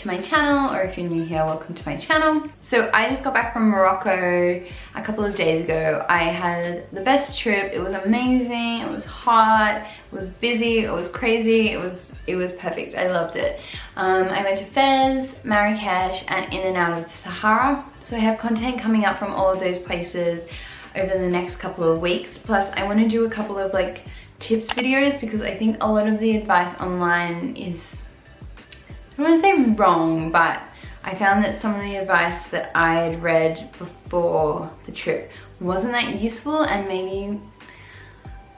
to my channel, or if you're new here, welcome to my channel. So I just got back from Morocco a couple of days ago. I had the best trip. It was amazing, it was hot, it was busy, it was crazy, it was perfect. I loved it. I went to Fez, Marrakesh, and in and out of the Sahara. So I have content coming up from all of those places over the next couple of weeks. Plus I want to do a couple of like tips videos, because I think a lot of the advice online is, I don't want to say wrong, but I found that some of the advice that I'd read before the trip wasn't that useful and maybe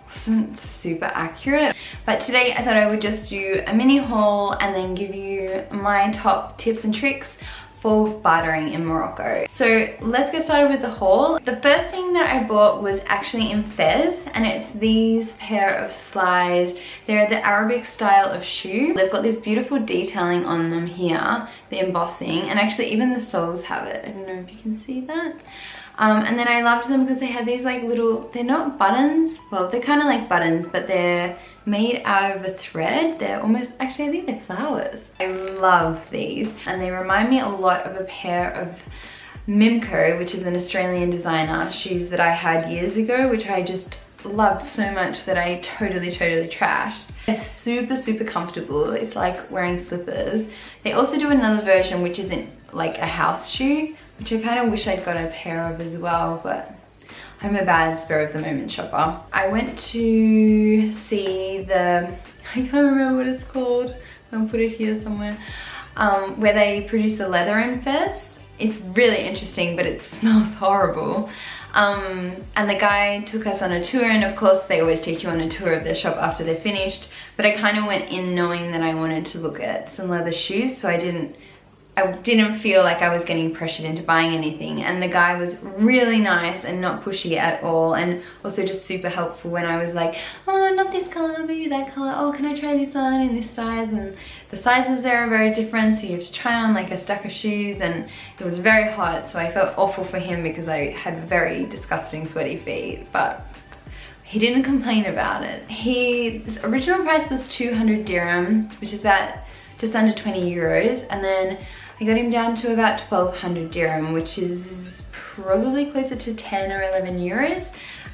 wasn't super accurate. But today I thought I would just do a mini haul and then give you my top tips and tricks for bartering in Morocco. So let's get started with the haul. The first thing that I bought was actually in Fez, and it's these pair of slide. They're the Arabic style of shoe. They've got this beautiful detailing on them here, the embossing, and actually even the soles have it. I don't know if you can see that. And then I loved them because they had these like little, they're not buttons, well they're kind of like buttons, but they're made out of a thread. They're almost, actually I think they're flowers. I love these, and they remind me a lot of a pair of Mimco, which is an Australian designer, shoes that I had years ago, which I just loved so much that I totally trashed. They're super comfortable. It's like wearing slippers. They also do another version which isn't like a house shoe, which I kind of wish I'd got a pair of as well, but I'm a bad spur of the moment shopper. I went to see the, I can't remember what it's called, I'll put it here somewhere, where they produce the leather in Fez. It's really interesting, but it smells horrible. And the guy took us on a tour, and of course they always take you on a tour of their shop after they're finished, but I kind of went in knowing that I wanted to look at some leather shoes, so I didn't feel like I was getting pressured into buying anything. And the guy was really nice and not pushy at all, and also just super helpful when I was like, oh, not this color, maybe that color, oh, can I try this on in this size? And the sizes there are very different, so you have to try on like a stack of shoes, and it was very hot, so I felt awful for him because I had very disgusting sweaty feet, but he didn't complain about it. His original price was 200 dirham, which is about just under 20 euros, and then I got him down to about 1200 dirham, which is probably closer to 10 or 11 euros.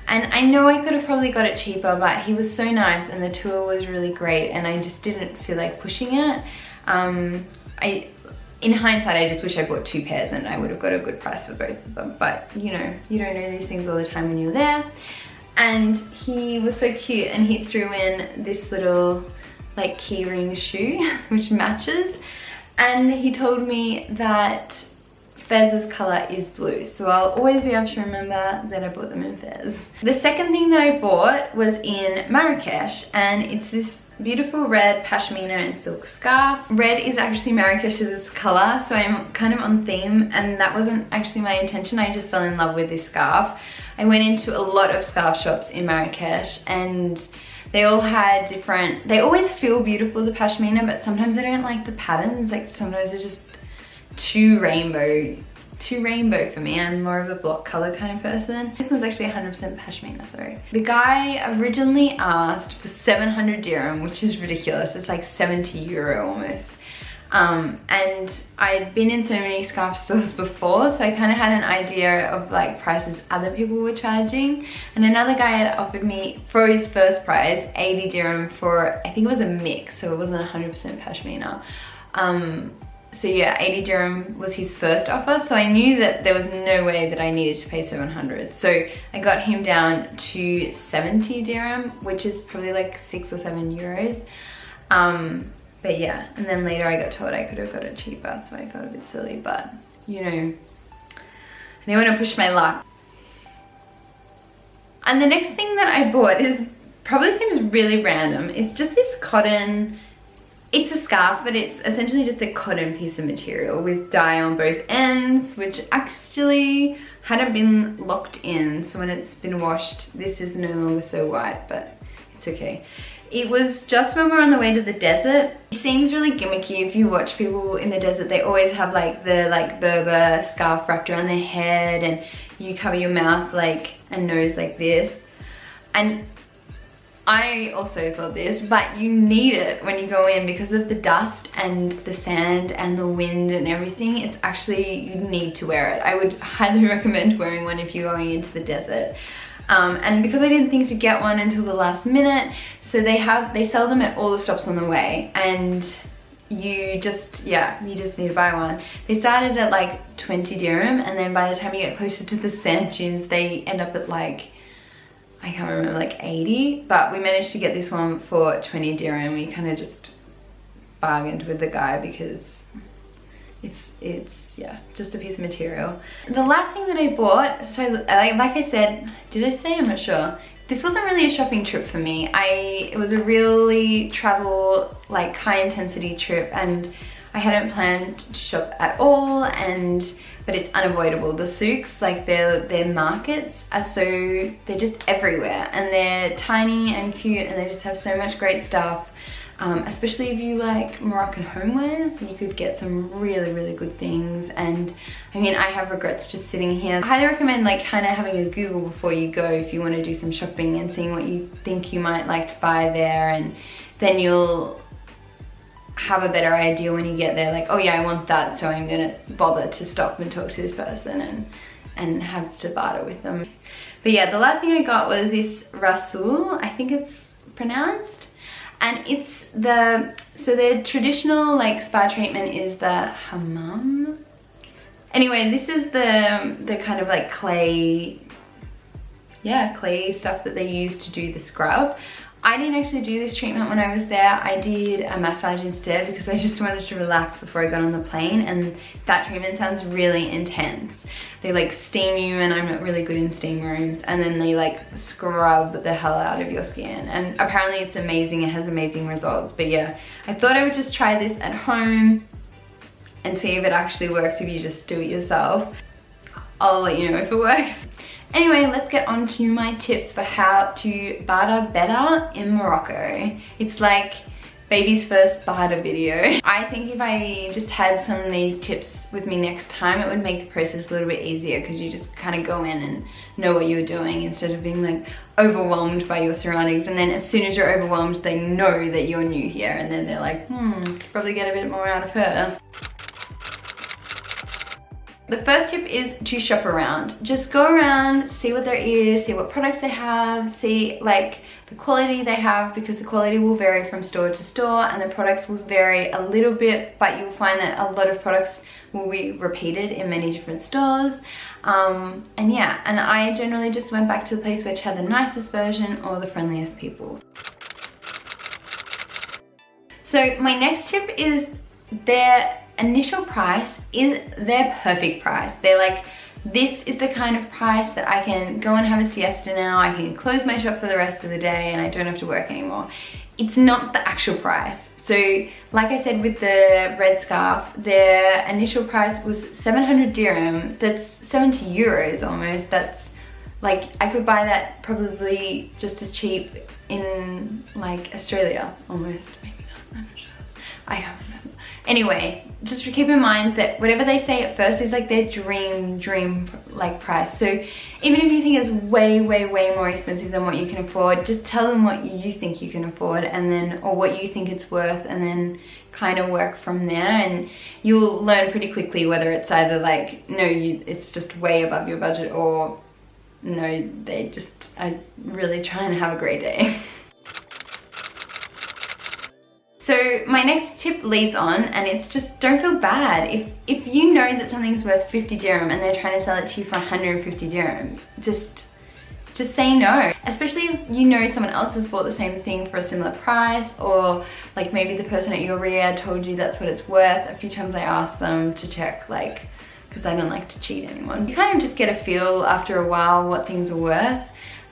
And I know I could have probably got it cheaper, but he was so nice and the tour was really great, and I just didn't feel like pushing it. In hindsight, I just wish I bought two pairs and I would have got a good price for both of them. But you know, you don't know these things all the time when you're there. And he was so cute, and he threw in this little like keyring shoe which matches, and he told me that Fez's color is blue, so I'll always be able to remember that I bought them in Fez. The second thing that I bought was in Marrakesh, and it's this beautiful red pashmina and silk scarf. Red is actually Marrakesh's color, so I'm kind of on theme, and that wasn't actually my intention. I just fell in love with this scarf. I went into a lot of scarf shops in Marrakesh, and they all had different, they always feel beautiful, the pashmina, but sometimes I don't like the patterns. Like sometimes they're just too rainbow for me. I'm more of a block color kind of person. This one's actually 100% pashmina, sorry. The guy originally asked for 700 dirham, which is ridiculous. It's like 70 euro almost. And I'd been in so many scarf stores before, so I kind of had an idea of like prices other people were charging. And another guy had offered me, for his first price, 80 dirham for, I think it was a mix, so it wasn't 100% pashmina. So yeah, 80 dirham was his first offer, so I knew that there was no way that I needed to pay 700. So I got him down to 70 dirham, which is probably like 6 or 7 euros. But yeah, and then later I got told I could have got it cheaper, so I felt a bit silly, but you know, I didn't want to push my luck. And the next thing that I bought is, probably seems really random. It's just this cotton, it's a scarf, but it's essentially just a cotton piece of material with dye on both ends, which actually hadn't been locked in. So when it's been washed, this is no longer so white, but it's okay. It was just when we were on the way to the desert. It seems really gimmicky. If you watch people in the desert, they always have like the Berber scarf wrapped around their head, and you cover your mouth like and nose like this. And I also thought this, but you need it when you go in because of the dust and the sand and the wind and everything. It's actually, you need to wear it. I would highly recommend wearing one if you're going into the desert. And because I didn't think to get one until the last minute, so they sell them at all the stops on the way, and you just need to buy one. They started at like 20 dirham, and then by the time you get closer to the sand dunes, they end up at like, I can't remember, like 80, but we managed to get this one for 20 dirham. We kind of just bargained with the guy because it's yeah, just a piece of material. The last thing that I bought, so like I said, did I say? I'm not sure. This wasn't really a shopping trip for me. It was a really travel, like high intensity trip, and I hadn't planned to shop at all, but it's unavoidable. The souks, like their markets are they're just everywhere, and they're tiny and cute, and they just have so much great stuff. Especially if you like Moroccan homewares, you could get some really, really good things. And I mean, I have regrets just sitting here. I highly recommend like kind of having a Google before you go if you want to do some shopping and seeing what you think you might like to buy there, and then you'll have a better idea when you get there, like, oh yeah, I want that, so I'm gonna bother to stop and talk to this person and have to barter with them. But yeah, the last thing I got was this Rasul, I think it's pronounced. And it's so their traditional like spa treatment is the hammam. Anyway, this is the kind of like clay stuff that they use to do the scrub. I didn't actually do this treatment when I was there. I did a massage instead because I just wanted to relax before I got on the plane, and that treatment sounds really intense. They like steam you, and I'm not really good in steam rooms, and then they like scrub the hell out of your skin, and apparently it's amazing. It has amazing results. But yeah, I thought I would just try this at home and see if it actually works if you just do it yourself. I'll let you know if it works. Anyway, let's get on to my tips for how to barter better in Morocco. It's like baby's first barter video. I think if I just had some of these tips with me next time, it would make the process a little bit easier, because you just kind of go in and know what you're doing instead of being like overwhelmed by your surroundings. And then as soon as you're overwhelmed, they know that you're new here, and then they're like, probably get a bit more out of her. The first tip is to shop around. Just go around, see what there is, see what products they have, see like the quality they have, because the quality will vary from store to store, and the products will vary a little bit, but you'll find that a lot of products will be repeated in many different stores. And yeah, and I generally just went back to the place which had the nicest version or the friendliest people. So my next tip is their initial price is their perfect price. They're like, this is the kind of price that I can go and have a siesta now, I can close my shop for the rest of the day, and I don't have to work anymore. It's not the actual price. So like I said with the red scarf, their initial price was 700 dirham. That's 70 euros almost. That's like, I could buy that probably just as cheap in like Australia almost. Maybe not, I'm not sure. I can't remember. Anyway, just keep in mind that whatever they say at first is like their dream like price. So even if you think it's way more expensive than what you can afford, just tell them what you think you can afford, and then, or what you think it's worth, and then kind of work from there, and you'll learn pretty quickly whether it's either like, no, it's just way above your budget, or no, they just are really trying to have a great day. So my next tip leads on, and it's just, don't feel bad. If you know that something's worth 50 dirham and they're trying to sell it to you for 150 dirham, just say no. Especially if you know someone else has bought the same thing for a similar price, or like maybe the person at your Riyadh told you that's what it's worth. A few times I asked them to check, like, because I don't like to cheat anyone. You kind of just get a feel after a while what things are worth.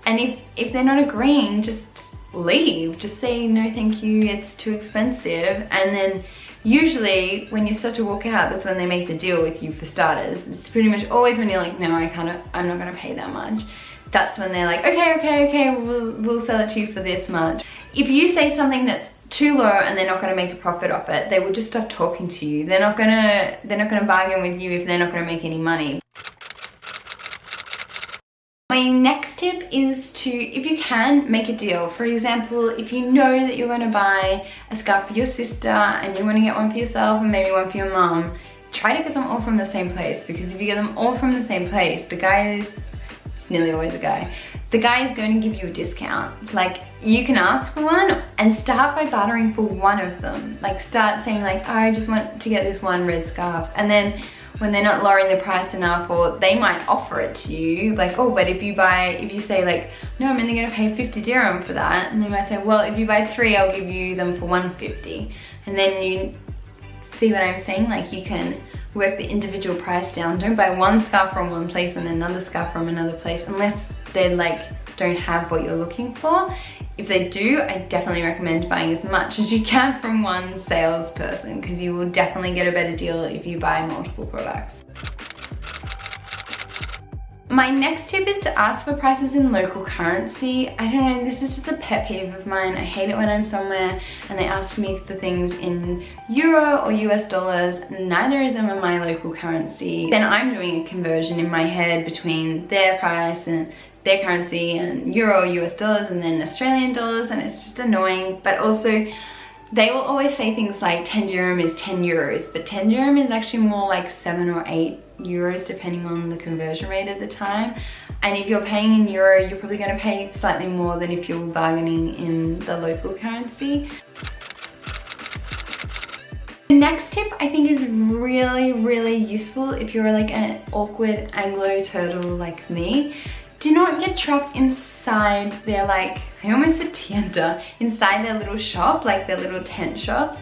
And if they're not agreeing, just leave. Just say no thank you, it's too expensive. And then usually when you start to walk out, that's when they make the deal with you for starters. It's pretty much always when you're like, no, I'm not gonna pay that much. That's when they're like, okay, we'll sell it to you for this much. If you say something that's too low and they're not gonna make a profit off it, they will just stop talking to you. They're not gonna bargain with you if they're not gonna make any money. My My next tip is to, if you can, make a deal. For example, if you know that you're going to buy a scarf for your sister and you want to get one for yourself and maybe one for your mum, try to get them all from the same place, because if you get them all from the same place, the guy is, it's nearly always a guy, the guy is going to give you a discount. Like, you can ask for one and start by bartering for one of them. Like, start saying like, oh, I just want to get this one red scarf, and then when they're not lowering the price enough, or they might offer it to you, like, oh, but if you say like, no, I'm only gonna pay 50 dirham for that, and they might say, well, if you buy 3, I'll give you them for 150. And then you see what I'm saying? Like, you can work the individual price down. Don't buy one scarf from one place and another scarf from another place unless they like don't have what you're looking for. If they do, I definitely recommend buying as much as you can from one salesperson, because you will definitely get a better deal if you buy multiple products. My next tip is to ask for prices in local currency. I don't know, this is just a pet peeve of mine. I hate it when I'm somewhere and they ask me for things in euro or US dollars. Neither of them are my local currency. Then I'm doing a conversion in my head between their price and their currency and euro or US dollars and then Australian dollars, and it's just annoying. But also, they will always say things like 10 dirham is 10 euros, but 10 dirham is actually more like 7 or 8 euros depending on the conversion rate at the time. And if you're paying in euro, you're probably going to pay slightly more than if you're bargaining in the local currency. The next tip I think is really useful if you're like an awkward Anglo turtle like me. Do not get trapped inside their, like, I almost said tienda, inside their little shop, like their little tent shops.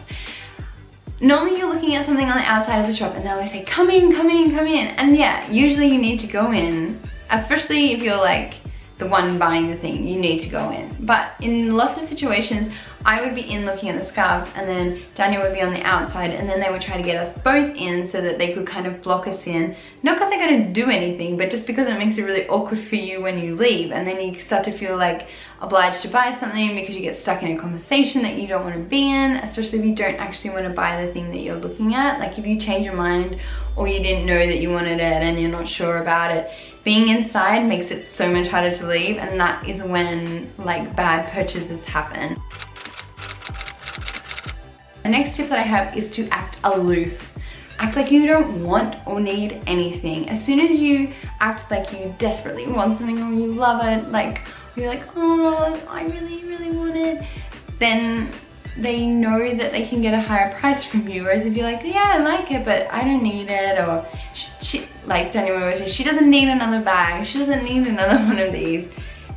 Normally you're looking at something on the outside of the shop and they'll always say, come in, come in, come in. And yeah, usually you need to go in, especially if you're like the one buying the thing, you need to go in. But in lots of situations, I would be in looking at the scarves and then Daniel would be on the outside, and then they would try to get us both in so that they could kind of block us in. Not because they're going to do anything, but just because it makes it really awkward for you when you leave, and then you start to feel like obliged to buy something because you get stuck in a conversation that you don't want to be in, especially if you don't actually want to buy the thing that you're looking at. Like, if you change your mind or you didn't know that you wanted it and you're not sure about it, being inside makes it so much harder to leave, and that is when like bad purchases happen. The next tip that I have is to act aloof. Act like you don't want or need anything. As soon as you act like you desperately want something or you love it, like you're like, oh, I really want it, then they know that they can get a higher price from you. Whereas if you're like, yeah, I like it, but I don't need it, or she like Daniel always says, she doesn't need another bag, she doesn't need another one of these,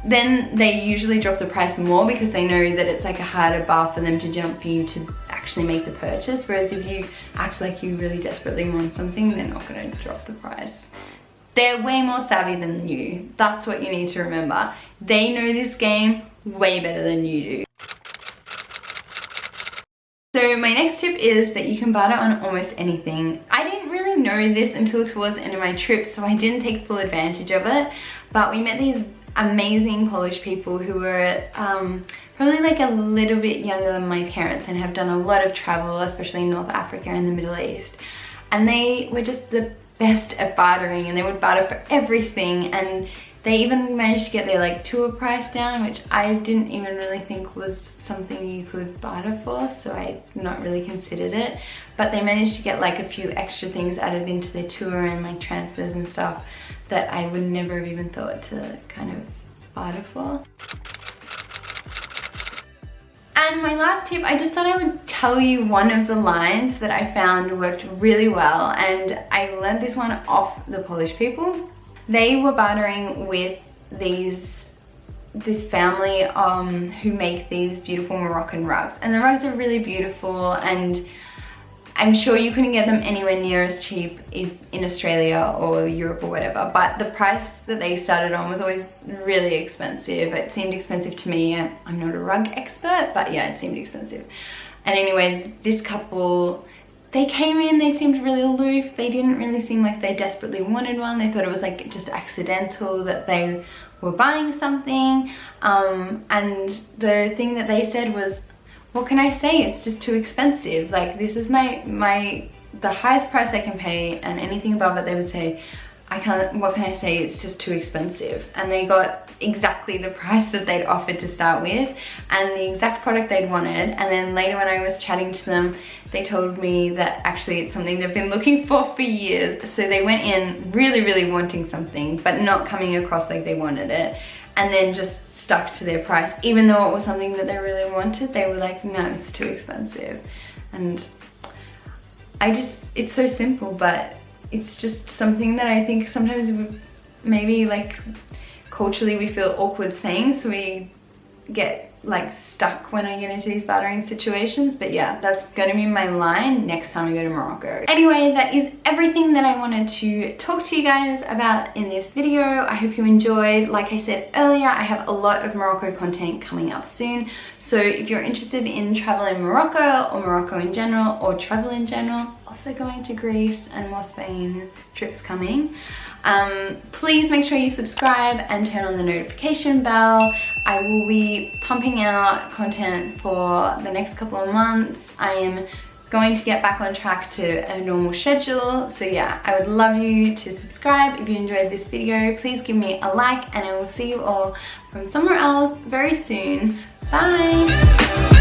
then they usually drop the price more because they know that it's like a harder bar for them to jump for you to actually make the purchase. Whereas if you act like you really desperately want something, they're not going to drop the price. They're way more savvy than you. That's what you need to remember. They know this game way better than you do. So my next tip is that you can barter on almost anything. I didn't really know this until towards the end of my trip, so I didn't take full advantage of it. But we met these amazing Polish people who were probably like a little bit younger than my parents and have done a lot of travel, especially in North Africa and the Middle East. And they were just the best at bartering, and they would barter for everything, and they even managed to get their like tour price down, which I didn't even really think was something you could barter for, so I not really considered it. But they managed to get like a few extra things added into their tour and like transfers and stuff that I would never have even thought to kind of barter for. And my last tip, I just thought I would tell you one of the lines that I found worked really well, and I learned this one off the Polish people. They were bartering with this family who make these beautiful Moroccan rugs, and the rugs are really beautiful, and I'm sure you couldn't get them anywhere near as cheap if in Australia or Europe or whatever, but the price that they started on was always really expensive. It seemed expensive to me. I'm not a rug expert, but yeah, it seemed expensive. And anyway, this couple, they came in, they seemed really aloof. They didn't really seem like they desperately wanted one. They thought it was like just accidental that they were buying something. And the thing that they said was, what can I say? It's just too expensive. Like, this is the highest price I can pay, and anything above it they would say, what can I say, it's just too expensive. And they got exactly the price that they'd offered to start with and the exact product they'd wanted. And then later when I was chatting to them, they told me that actually it's something they've been looking for years. So they went in really wanting something, but not coming across like they wanted it. And then just stuck to their price. Even though it was something that they really wanted, they were like, no, it's too expensive. And it's so simple, but it's just something that I think sometimes maybe like culturally we feel awkward saying, so we get like stuck when I get into these bartering situations. But yeah, that's gonna be my line next time I go to Morocco. Anyway, that is everything that I wanted to talk to you guys about in this video. I hope you enjoyed. Like I said earlier, I have a lot of Morocco content coming up soon. So if you're interested in travel in Morocco or Morocco in general or travel in general, also going to Greece and more Spain trips coming, please make sure you subscribe and turn on the notification bell. I will be pumping out content for the next couple of months. I am going to get back on track to a normal schedule. So yeah, I would love you to subscribe. If you enjoyed this video, please give me a like, and I will see you all from somewhere else very soon. Bye!